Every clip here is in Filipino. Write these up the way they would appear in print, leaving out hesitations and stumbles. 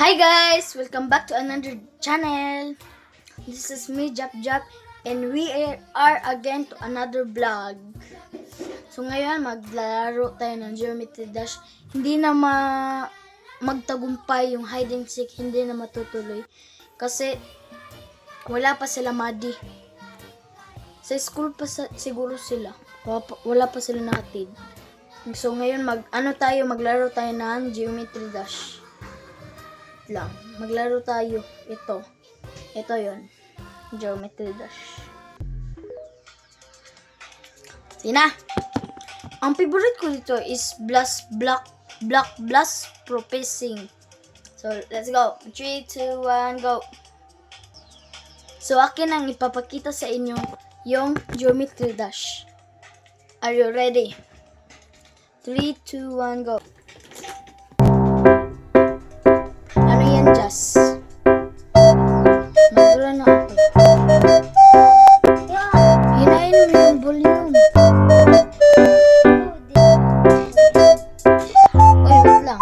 Hi guys! Welcome back to another channel. This is me, Jap Jap, and we are again to another vlog. So ngayon, maglalaro tayo ng Geometry Dash. Hindi na magtagumpay yung hide and seek, hindi na matutuloy. Kasi wala pa sila madi. Sa school pa siguro sila. Wala pa sila nakatid. So ngayon, maglaro tayo ng Geometry Dash. Lang. Maglaro tayo. Ito yon, Geometry Dash. Sina. Ang favorite ko dito is Block Blast Processing. So, let's go. 3, 2, 1, go. So, akin ang ipapakita sa inyo yung Geometry Dash. Are you ready? 3, 2, 1, go. Just magdura na ako. Hinain mo yung volume. Uy, wait lang.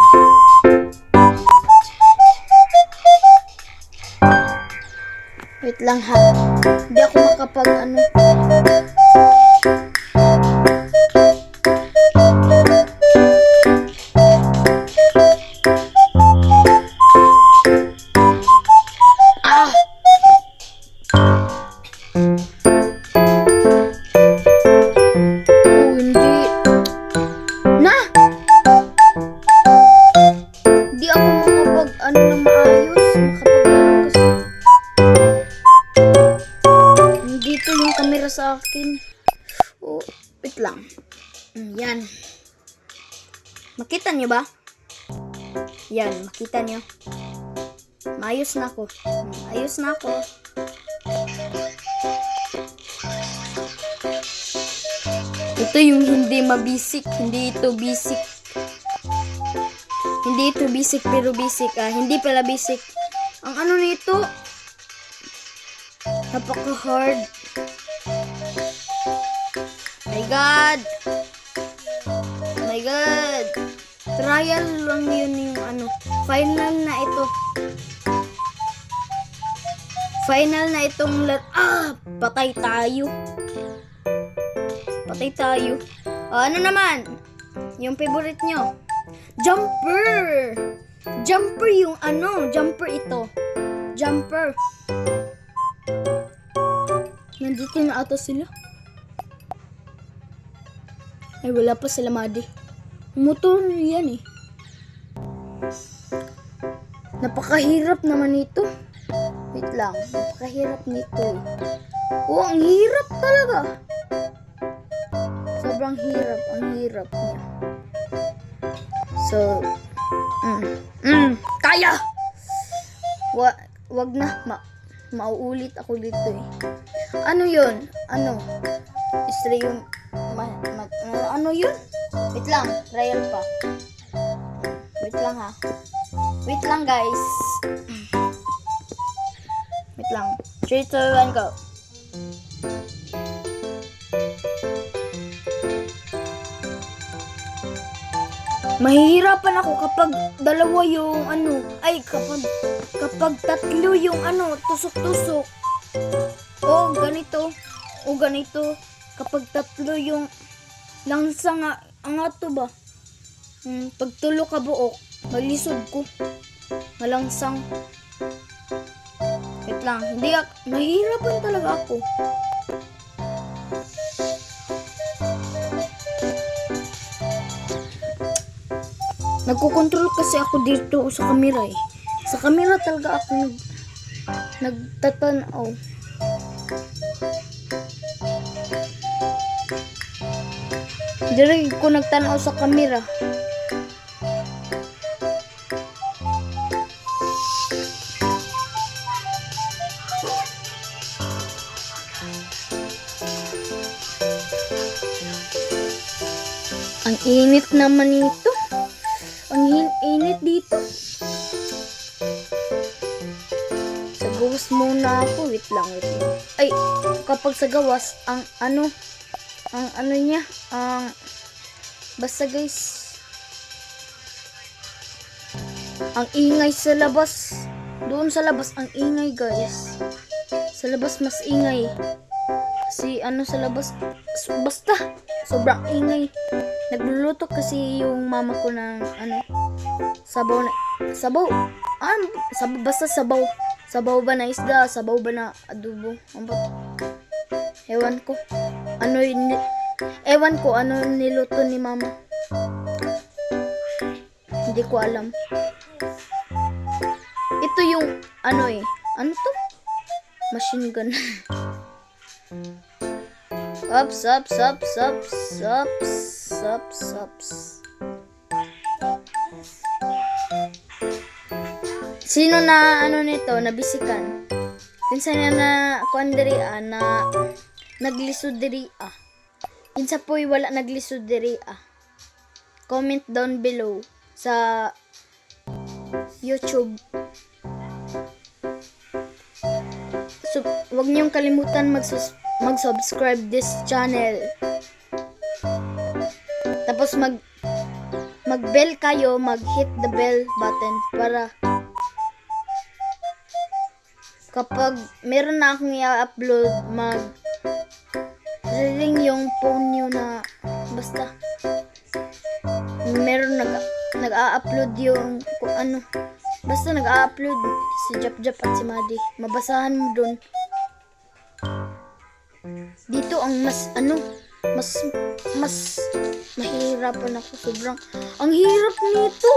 Wait lang ha. Hindi ako makapag sa akin. Oh, wait lang. Yan. Makita nyo ba? Yan, makita nyo. Maayos na ako. Ayos na ako. Ito yung hindi mabisik. Hindi ito basic. Hindi ito basic pero basic. Hindi pala basic. Ang ano nito? Napaka-hard. My God. Trial lang yun yung final na ito. Final na itong patay tayo. Ano naman? Yung favorite nyo? Jumper yung jumper ito. Jumper. Nandito na ata sila. Ay, wala pa sila madi. Motor yan eh. Napakahirap naman ito. Wait lang. Napakahirap nito eh. Oh, ang hirap talaga. Sobrang hirap. Ang hirap niya. So, kaya! Wag na. Mauulit ako dito eh. Ano yun? Istray yung ano yun? Wait lang, trial pa. Wait lang ha. Wait lang guys. Wait lang. 3, 2, 1, go. Mahihirapan ako kapag dalawa yung kapag tatlo yung tusok-tusok. O ganito. Kapag tatlo yung langsang ang ato ba? Pag tulo ka buok, malisod ko. Malangsang. Wait lang, nahihirapan talaga ako. Nagko-control kasi ako dito sa camera eh. Sa camera talaga ako nagtatanaw. Direct ko nagtanaw sa camera. Ang init naman nito. Ang init dito. Sa gawas muna ako. Wait lang. Ay, kapag sa gawas, basta guys, Ang ingay sa labas. Doon sa labas, ang ingay guys. Sa labas mas ingay. Kasi ano sa labas, basta, sobrang ingay. Nagluluto kasi yung mama ko ng sabaw na, basta sabaw. Sabaw ba na isda, sabaw ba na adobo. Ewan ko. Ewan ko ano niluto ni mama. Hindi ko alam. Ito yung ano to? Machine gun. Ups. Sino na nito, nabisikan? Pinsan na kuan diri na naglisod diri Kinsa po'y wala naglisod diri Comment down below sa YouTube. So, wag niyong kalimutan mag-subscribe this channel. Tapos mag-bell kayo, mag-hit the bell button para kapag meron na akong i-upload, ring yung phone nyo na basta meron nag-a-upload yung kung ano. Basta nag-a-upload si Jap at si Madi. Mabasahan mo dun. Dito ang mas mahirapan ako. Sobrang, ang hirap nito.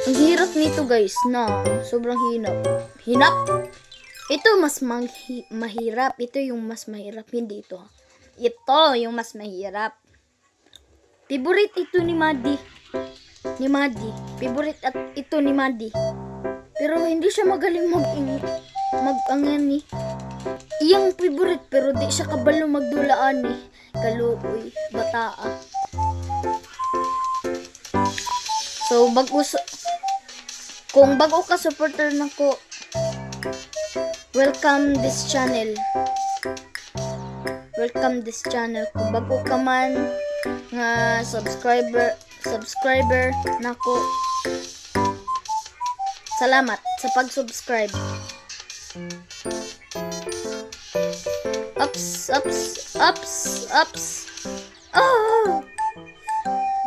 Ang hirap nito guys na sobrang hinap. Ito mas mahirap. Ito yung mas mahirap. Hindi ito. Ito yung mas mahirap. Favorite ito ni Madi. Favorite at ito ni Madi. Pero hindi siya magaling mag-angani. Iyang favorite pero di siya kabalo magdulaan ni. Kaluoy, bataa. So, kung bago ka supporter nako, welcome this channel. Kung bago ka man nga subscriber nako, salamat sa pag-subscribe. Ups.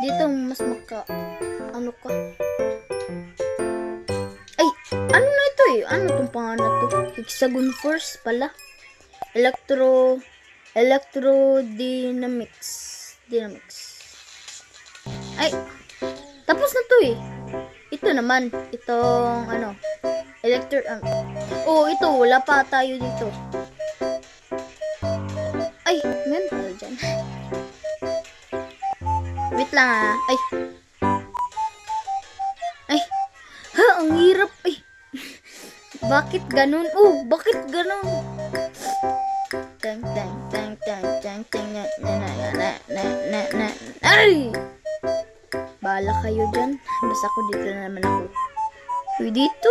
Dito mas ka. Ay, ano na ito eh? Ano tong pangalan na to? Hexagon Force pala. Electrodynamics. Ay, tapos na to eh. Ito naman, itong ito, wala pa tayo dito. Ay, meron pala dyan. Wait lang Ay, ang hirap eh. Bakit ganun? Bakit ganun? Ay! Bahala kayo dyan. Basta ako dito na naman ako. Uy, dito.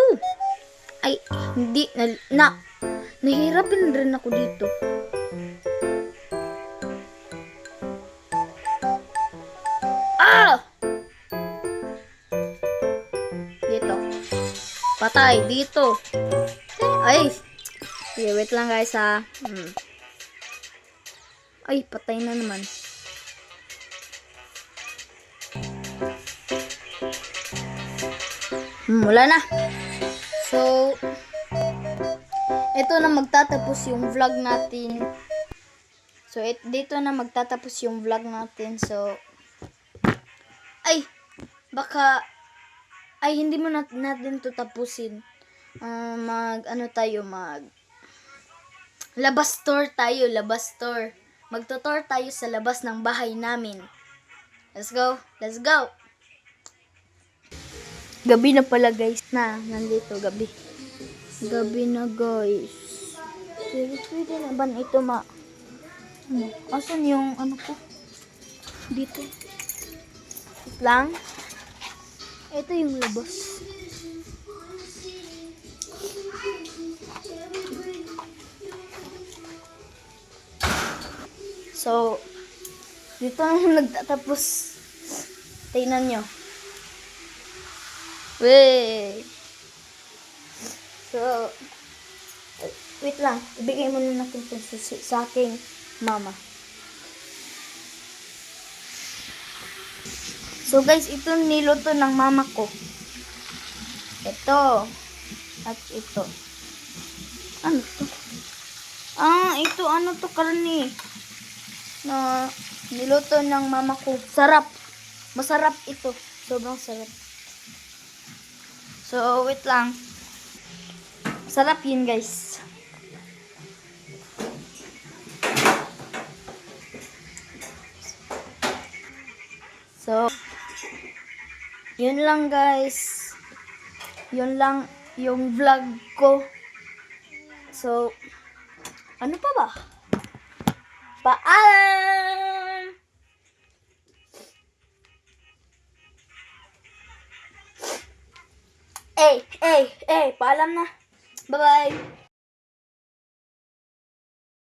Ay, hindi. Nahihirapin rin ako dito. Dito. Patay. Dito. Ay. Okay, wait lang guys Ay, patay na naman. Wala na. So, ito na magtatapos yung vlog natin. Dito na magtatapos yung vlog natin. So, hindi mo natin to tapusin. Labas tour tayo. Magto-tour tayo sa labas ng bahay namin. Let's go. Gabi na pala guys. Nandito gabi. Gabi na guys. Pwede na ba ito asan yung ko? Dito. Wait lang. Ito yung labas. So, dito na nagtatapos Tingnan nyo. Wey! So, wait lang. Ibigay muna natin ito sa aking mama. So guys, ito niluto ng mama ko. Ito. At ito. Ano to? Ito ano to karne. Na niluto ng mama ko. Sarap. Masarap ito. Sobrang sarap. So, wait lang. Sarap yun, guys. So, yun lang, guys. Yun lang yung vlog ko. So, ano pa ba? Paalam! Paalam na. Bye-bye.